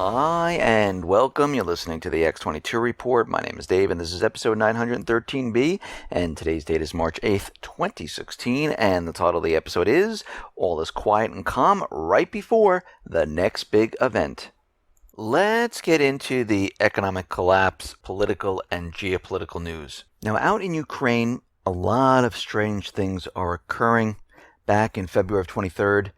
Hi, and welcome. You're listening to the X22 Report. My name is Dave, and this is episode 913B, and today's date is March 8th, 2016, and the title of the episode is All is Quiet and Calm Right Before the Next Big Event. Let's get into the economic collapse, political, and geopolitical news. Now, out in Ukraine, a lot of strange things are occurring. Back in February of 23rd,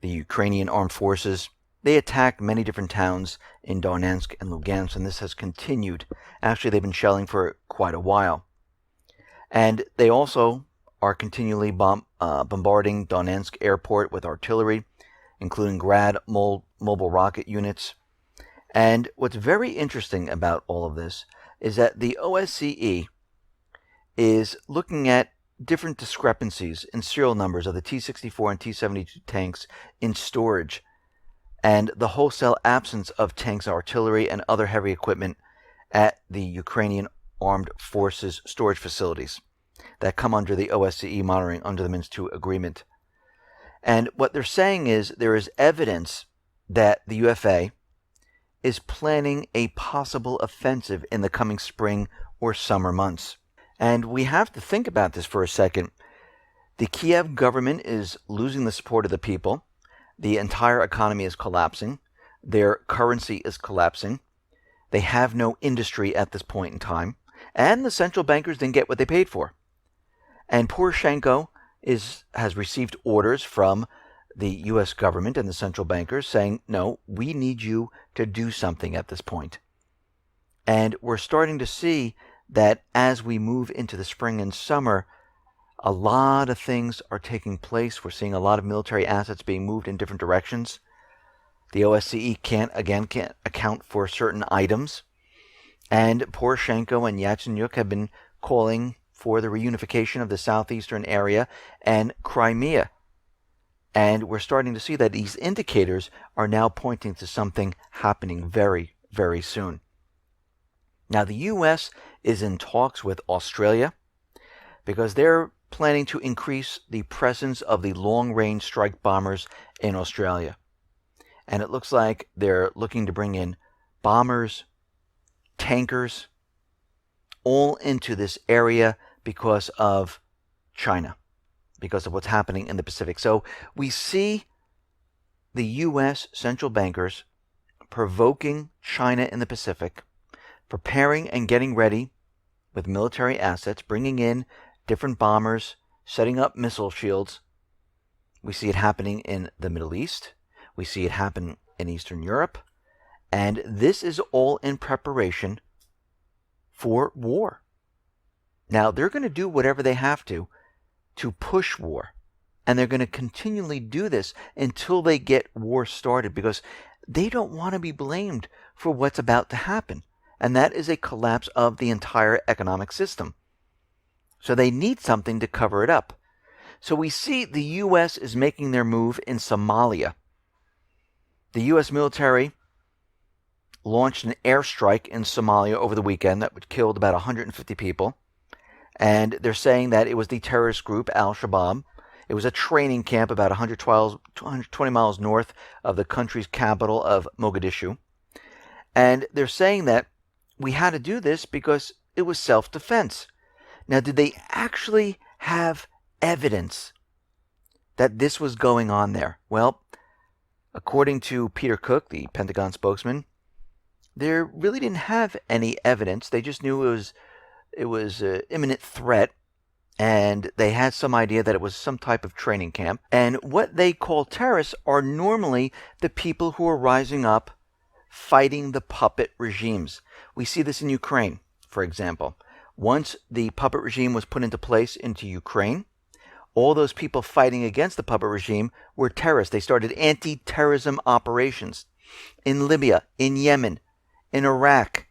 the Ukrainian armed forces, they attacked many different towns in Donetsk and Lugansk, and this has continued. Actually, they've been shelling for quite a while. And they also are continually bombarding Donetsk airport with artillery, including Grad mobile rocket units. And what's very interesting about all of this is that the OSCE is looking at different discrepancies in serial numbers of the T-64 and T-72 tanks in storage, and the wholesale absence of tanks, artillery, and other heavy equipment at the Ukrainian armed forces storage facilities that come under the OSCE monitoring under the Minsk II agreement. And what they're saying is there is evidence that the UFA is planning a possible offensive in the coming spring or summer months. And we have to think about this for a second. The Kiev government is losing the support of the people. The entire economy is collapsing. Their currency is collapsing. They have no industry at this point in time. And the central bankers didn't get what they paid for. And Poroshenko has received orders from the U.S. government and the central bankers saying, no, we need you to do something at this point. And we're starting to see that as we move into the spring and summer, a lot of things are taking place. We're seeing a lot of military assets being moved in different directions. The OSCE can't account for certain items. And Poroshenko and Yatsenyuk have been calling for the reunification of the southeastern area and Crimea. And we're starting to see that these indicators are now pointing to something happening very, very soon. Now, the U.S. is in talks with Australia because they're planning to increase the presence of the long-range strike bombers in Australia. And it looks like they're looking to bring in bombers, tankers, all into this area because of China, because of what's happening in the Pacific. So we see the U.S. central bankers provoking China in the Pacific, preparing and getting ready with military assets, bringing in different bombers, setting up missile shields. We see it happening in the Middle East. We see it happen in Eastern Europe. And this is all in preparation for war. Now, they're going to do whatever they have to push war. And they're going to continually do this until they get war started, because they don't want to be blamed for what's about to happen. And that is a collapse of the entire economic system. So they need something to cover it up. So we see the U.S. is making their move in Somalia. The U.S. military launched an airstrike in Somalia over the weekend that killed about 150 people. And they're saying that it was the terrorist group Al-Shabaab. It was a training camp about 120 miles north of the country's capital of Mogadishu. And they're saying that we had to do this because it was self-defense. Now, did they actually have evidence that this was going on there? Well, according to Peter Cook, the Pentagon spokesman, they really didn't have any evidence. They just knew it was an imminent threat, and they had some idea that it was some type of training camp. And what they call terrorists are normally the people who are rising up fighting the puppet regimes. We see this in Ukraine, for example. Once the puppet regime was put into place into Ukraine, all those people fighting against the puppet regime were terrorists. They started anti-terrorism operations in Libya, in Yemen, in Iraq.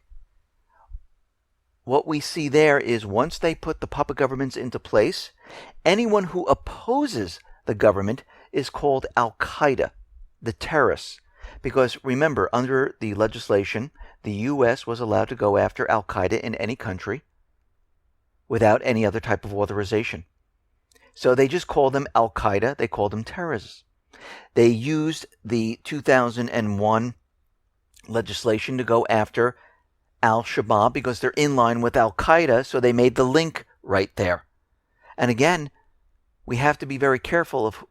What we see there is once they put the puppet governments into place, anyone who opposes the government is called Al-Qaeda, the terrorists. Because remember, under the legislation, the U.S. was allowed to go after Al-Qaeda in any country without any other type of authorization. So they just called them Al-Qaeda. They called them terrorists. They used the 2001 legislation to go after al-Shabaab because they're in line with al-Qaeda, so they made the link right there. And again, we have to be very careful of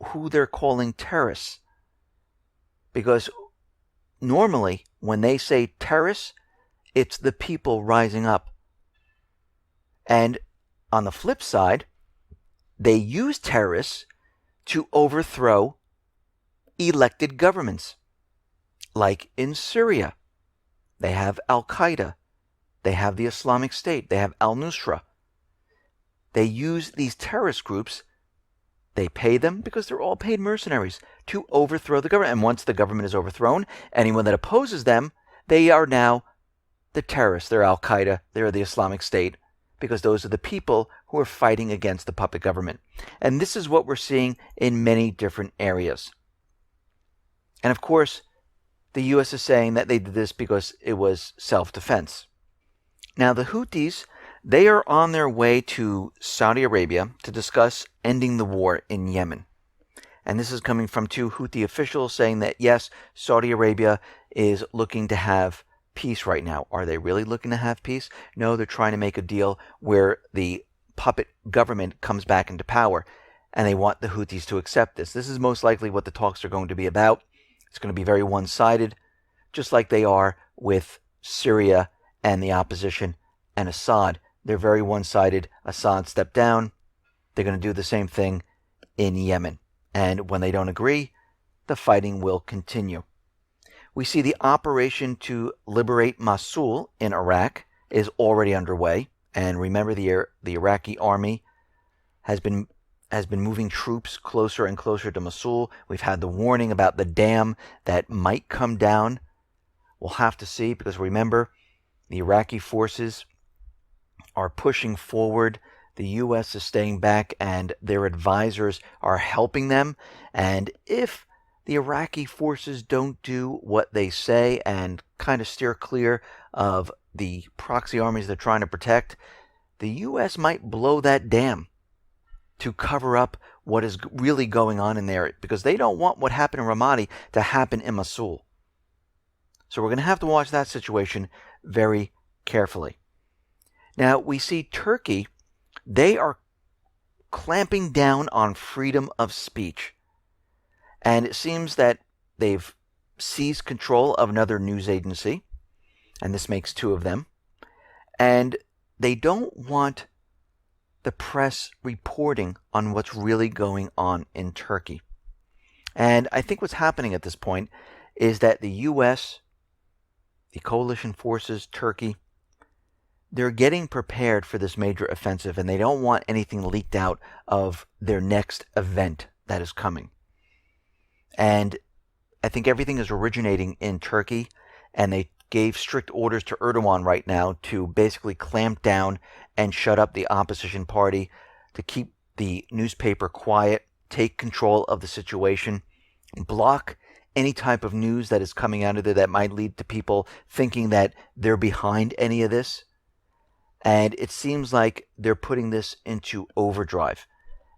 who they're calling terrorists, because normally when they say terrorists, it's the people rising up. And on the flip side, they use terrorists to overthrow elected governments. Like in Syria, they have al-Qaeda, they have the Islamic State, they have al-Nusra. They use these terrorist groups, they pay them, because they're all paid mercenaries, to overthrow the government. And once the government is overthrown, anyone that opposes them, they are now the terrorists. They're al-Qaeda, they're the Islamic State, because those are the people who are fighting against the puppet government. And this is what we're seeing in many different areas. And of course, the U.S. is saying that they did this because it was self-defense. Now, the Houthis, they are on their way to Saudi Arabia to discuss ending the war in Yemen. And this is coming from two Houthi officials saying that, yes, Saudi Arabia is looking to have peace right now. Are they really looking to have peace? No, they're trying to make a deal where the puppet government comes back into power, and they want the Houthis to accept this. This is most likely what the talks are going to be about. It's going to be very one-sided, just like they are with Syria and the opposition and Assad. They're very one-sided. Assad stepped down. They're going to do the same thing in Yemen. And when they don't agree, the fighting will continue. We see the operation to liberate Mosul in Iraq is already underway. And remember, the Iraqi army has been moving troops closer and closer to Mosul. We've had the warning about the dam that might come down. We'll have to see, because remember, the Iraqi forces are pushing forward. The U.S. is staying back, and their advisors are helping them. And if the Iraqi forces don't do what they say and kind of steer clear of the proxy armies they're trying to protect, the U.S. might blow that dam to cover up what is really going on in there, because they don't want what happened in Ramadi to happen in Mosul. So we're going to have to watch that situation very carefully. Now, we see Turkey, they are clamping down on freedom of speech. And it seems that they've seized control of another news agency, and this makes two of them. And they don't want the press reporting on what's really going on in Turkey. And I think what's happening at this point is that the U.S., the coalition forces, Turkey, they're getting prepared for this major offensive, and they don't want anything leaked out of their next event that is coming. And I think everything is originating in Turkey, and they gave strict orders to Erdogan right now to basically clamp down and shut up the opposition party, to keep the newspaper quiet, take control of the situation, block any type of news that is coming out of there that might lead to people thinking that they're behind any of this. And it seems like they're putting this into overdrive.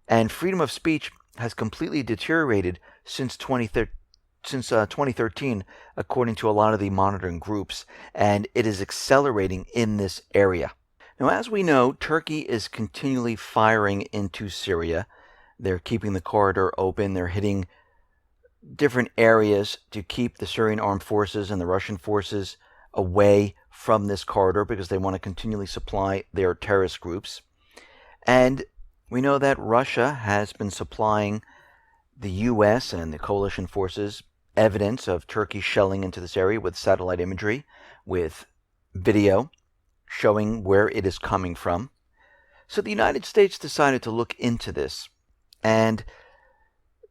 And freedom of speech has completely deteriorated since 2013, according to a lot of the monitoring groups, and it is accelerating in this area. Now, as we know, Turkey is continually firing into Syria. They're keeping the corridor open. They're hitting different areas to keep the Syrian armed forces and the Russian forces away from this corridor, because they want to continually supply their terrorist groups. And we know that Russia has been supplying the U.S. and the coalition forces evidence of Turkey shelling into this area with satellite imagery, with video showing where it is coming from. So the United States decided to look into this, and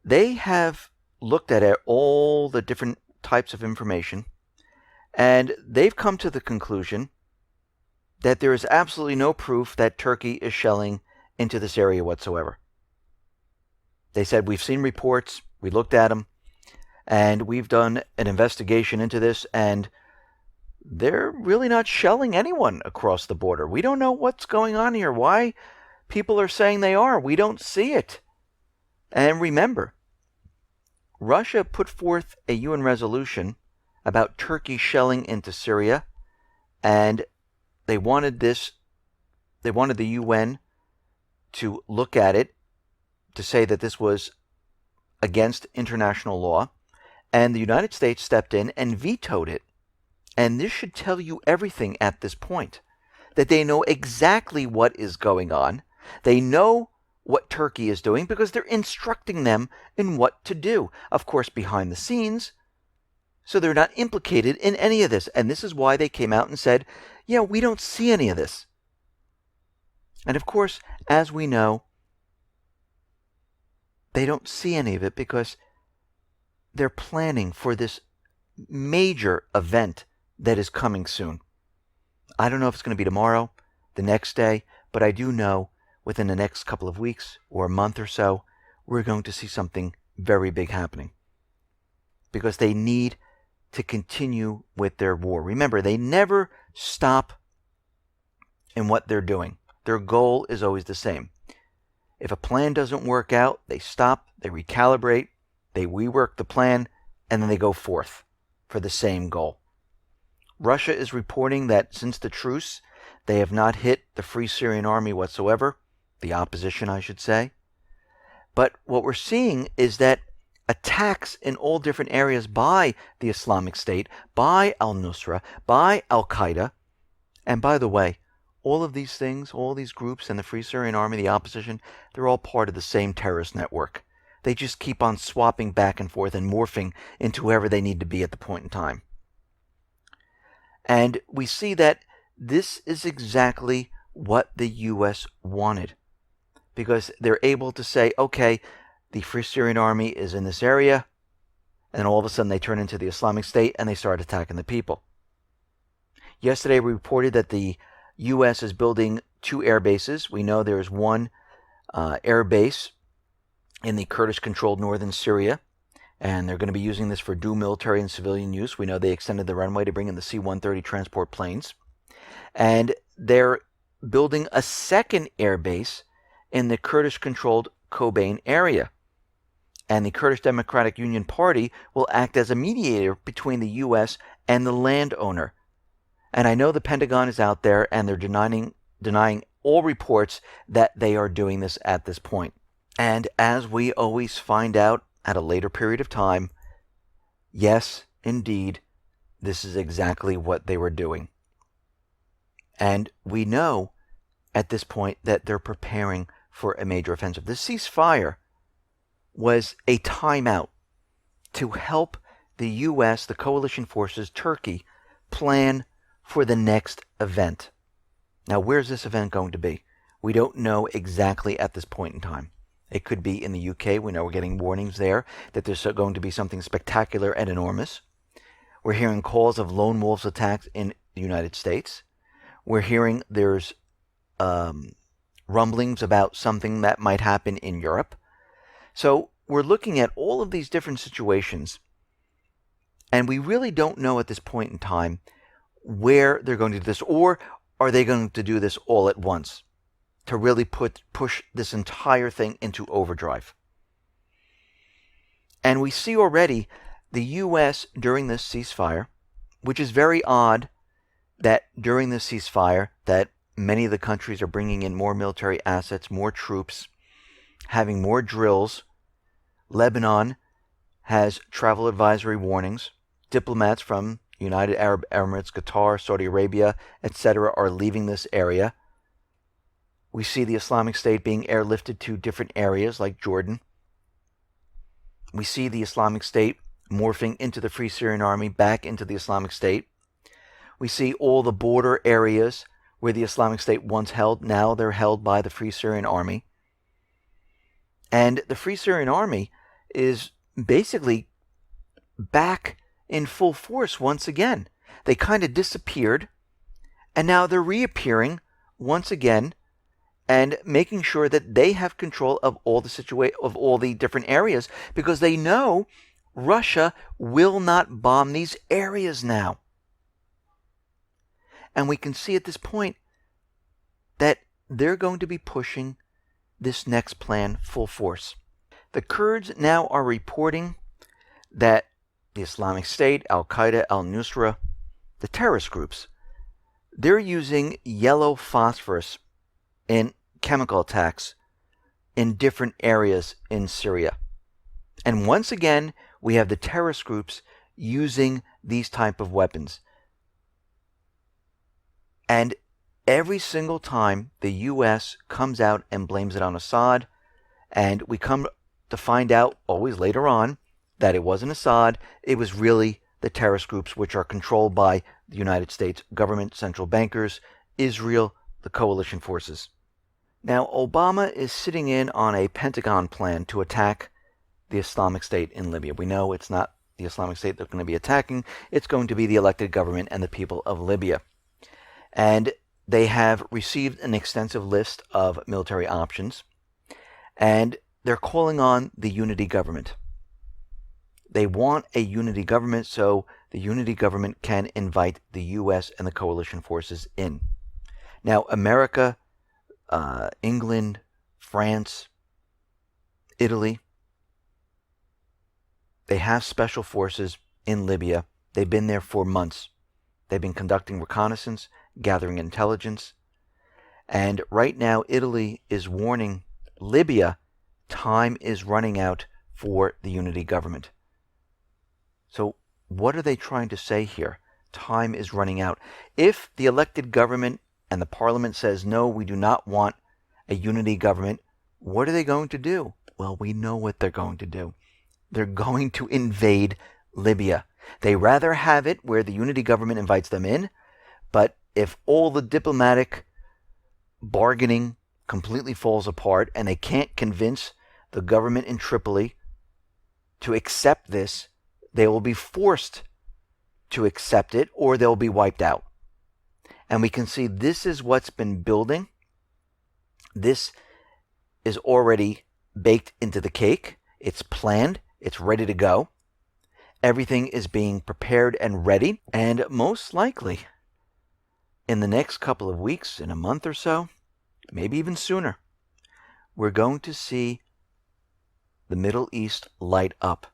they have looked at all the different types of information, and they've come to the conclusion that there is absolutely no proof that Turkey is shelling into this area whatsoever. They said, we've seen reports, we looked at them, and we've done an investigation into this, and they're really not shelling anyone across the border. We don't know what's going on here. Why people are saying they are. We don't see it. And remember, Russia put forth a UN resolution about Turkey shelling into Syria, and they wanted the UN to look at it to say that this was against international law, and the United States stepped in and vetoed it. And this should tell you everything at this point, that they know exactly what is going on. They know what Turkey is doing because they're instructing them in what to do. Of course, behind the scenes, so they're not implicated in any of this. And this is why they came out and said, yeah, we don't see any of this. And of course, as we know, they don't see any of it because they're planning for this major event that is coming soon. I don't know if it's going to be tomorrow, the next day, but I do know within the next couple of weeks or a month or so, we're going to see something very big happening. Because they need to continue with their war. Remember, they never stop in what they're doing. Their goal is always the same. If a plan doesn't work out, they stop, they recalibrate, they rework the plan, and then they go forth for the same goal. Russia is reporting that since the truce, they have not hit the Free Syrian Army whatsoever, the opposition, I should say. But what we're seeing is that attacks in all different areas by the Islamic State, by al-Nusra, by al-Qaeda, and by the way, all of these things, all these groups and the Free Syrian Army, the opposition, they're all part of the same terrorist network. They just keep on swapping back and forth and morphing into whoever they need to be at the point in time. And we see that this is exactly what the U.S. wanted. Because they're able to say, okay, the Free Syrian Army is in this area, and all of a sudden they turn into the Islamic State and they start attacking the people. Yesterday we reported that the U.S. is building 2 air bases. We know there is one air base in the Kurdish-controlled northern Syria, and they're going to be using this for dual military and civilian use. We know they extended the runway to bring in the C-130 transport planes. And they're building a second air base in the Kurdish-controlled Kobane area. And the Kurdish Democratic Union Party will act as a mediator between the U.S. and the landowner. And I know the Pentagon is out there and they're denying all reports that they are doing this at this point. And as we always find out at a later period of time, yes, indeed, this is exactly what they were doing. And we know at this point that they're preparing for a major offensive. The ceasefire was a timeout to help the U.S., the coalition forces, Turkey, plan for the next event. Now, where's this event going to be? We don't know exactly at this point in time. It could be in the UK. We know we're getting warnings there that there's going to be something spectacular and enormous. We're hearing calls of lone wolves attacks in the United States. We're hearing there's rumblings about something that might happen in Europe. So we're looking at all of these different situations, and we really don't know at this point in time where they're going to do this, or are they going to do this all at once to really push this entire thing into overdrive. And we see already the U.S. during this ceasefire, which is very odd that during this ceasefire that many of the countries are bringing in more military assets, more troops, having more drills. Lebanon has travel advisory warnings. Diplomats from United Arab Emirates, Qatar, Saudi Arabia, etc. are leaving this area. We see the Islamic State being airlifted to different areas like Jordan. We see the Islamic State morphing into the Free Syrian Army, back into the Islamic State. We see all the border areas where the Islamic State once held, now they're held by the Free Syrian Army. And the Free Syrian Army is basically back in full force once again. They kind of disappeared, and now they're reappearing once again and making sure that they have control of all the different areas, because they know Russia will not bomb these areas now. And we can see at this point that they're going to be pushing this next plan full force. The Kurds now are reporting that the Islamic State, Al-Qaeda, Al-Nusra, the terrorist groups, they're using yellow phosphorus in chemical attacks in different areas in Syria. And once again, we have the terrorist groups using these type of weapons. And every single time the U.S. comes out and blames it on Assad, and we come to find out always later on that it wasn't Assad, it was really the terrorist groups, which are controlled by the United States government, central bankers, Israel, the coalition forces. Now, Obama is sitting in on a Pentagon plan to attack the Islamic State in Libya. We know it's not the Islamic State they're going to be attacking. It's going to be the elected government and the people of Libya. And they have received an extensive list of military options. And they're calling on the unity government. They want a unity government so the unity government can invite the U.S. and the coalition forces in. Now, America, England, France, Italy, they have special forces in Libya. They've been there for months. They've been conducting reconnaissance, gathering intelligence. And right now, Italy is warning Libya time is running out for the unity government. So what are they trying to say here? Time is running out. If the elected government and the parliament says, no, we do not want a unity government, what are they going to do? Well, we know what they're going to do. They're going to invade Libya. They rather have it where the unity government invites them in, but if all the diplomatic bargaining completely falls apart and they can't convince the government in Tripoli to accept this, they will be forced to accept it or they'll be wiped out. And we can see this is what's been building. This is already baked into the cake. It's planned. It's ready to go. Everything is being prepared and ready. And most likely, in the next couple of weeks, in a month or so, maybe even sooner, we're going to see the Middle East light up.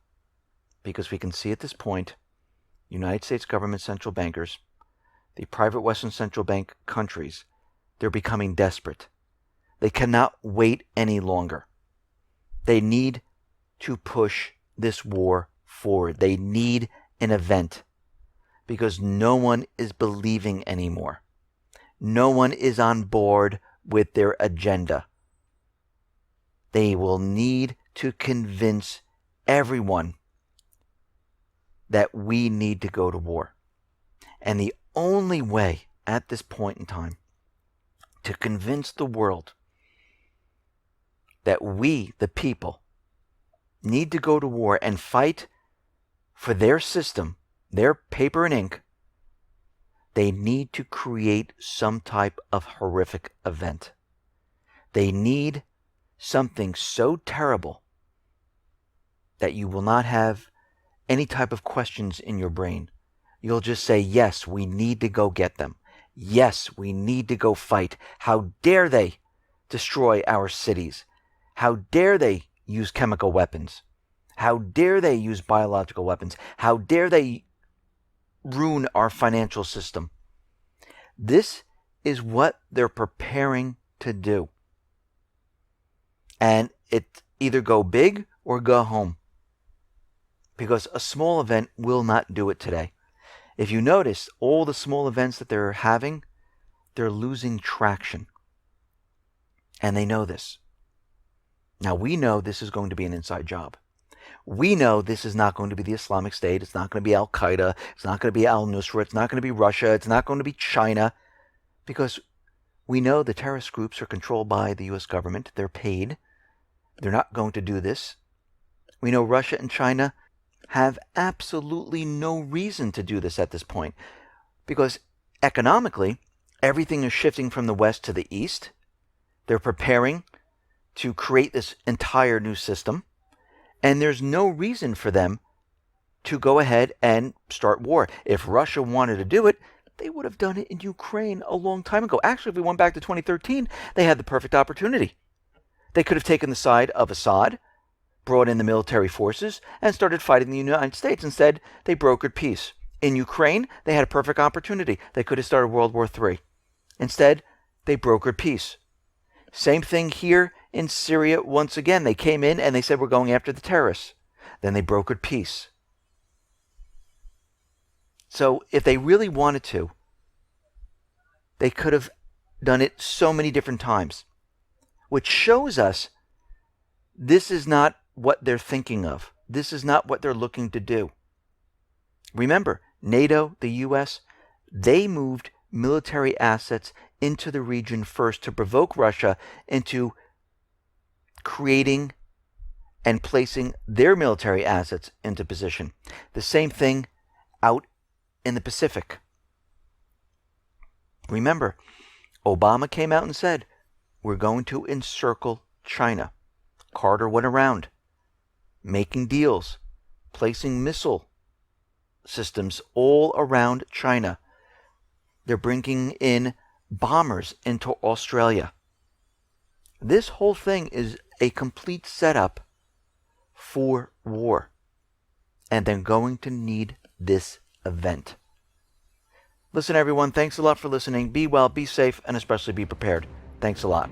Because we can see at this point, United States government central bankers, the private Western central bank countries, they're becoming desperate. They cannot wait any longer. They need to push this war forward. They need an event because no one is believing anymore. No one is on board with their agenda. They will need to convince everyone that we need to go to war. And the only way at this point in time to convince the world that we, the people, need to go to war and fight for their system, their paper and ink, they need to create some type of horrific event. They need something so terrible that you will not have any type of questions in your brain. You'll just say, yes, we need to go get them. Yes, we need to go fight. How dare they destroy our cities? How dare they use chemical weapons? How dare they use biological weapons? How dare they ruin our financial system? This is what they're preparing to do. And it either go big or go home. Because a small event will not do it today. If you notice, all the small events that they're having, they're losing traction. And they know this. Now, we know this is going to be an inside job. We know this is not going to be the Islamic State. It's not going to be Al-Qaeda. It's not going to be Al-Nusra. It's not going to be Russia. It's not going to be China. Because we know the terrorist groups are controlled by the U.S. government. They're paid. They're not going to do this. We know Russia and China have absolutely no reason to do this at this point. Because economically, everything is shifting from the west to the east. They're preparing to create this entire new system. And there's no reason for them to go ahead and start war. If Russia wanted to do it, they would have done it in Ukraine a long time ago. Actually, if we went back to 2013, they had the perfect opportunity. They could have taken the side of Assad, brought in the military forces and started fighting the United States. Instead, they brokered peace. In Ukraine, they had a perfect opportunity. They could have started World War III. Instead, they brokered peace. Same thing here in Syria. Once again, they came in and they said, we're going after the terrorists. Then they brokered peace. So if they really wanted to, they could have done it so many different times, which shows us this is not what they're thinking of. This is not what they're looking to do. Remember, NATO, the U.S., they moved military assets into the region first to provoke Russia into creating and placing their military assets into position. The same thing out in the Pacific. Remember, Obama came out and said, we're going to encircle China. Carter went around making deals, placing missile systems all around China. They're bringing in bombers into Australia. This whole thing is a complete setup for war. And they're going to need this event. Listen, everyone, thanks a lot for listening. Be well, be safe, and especially be prepared. Thanks a lot.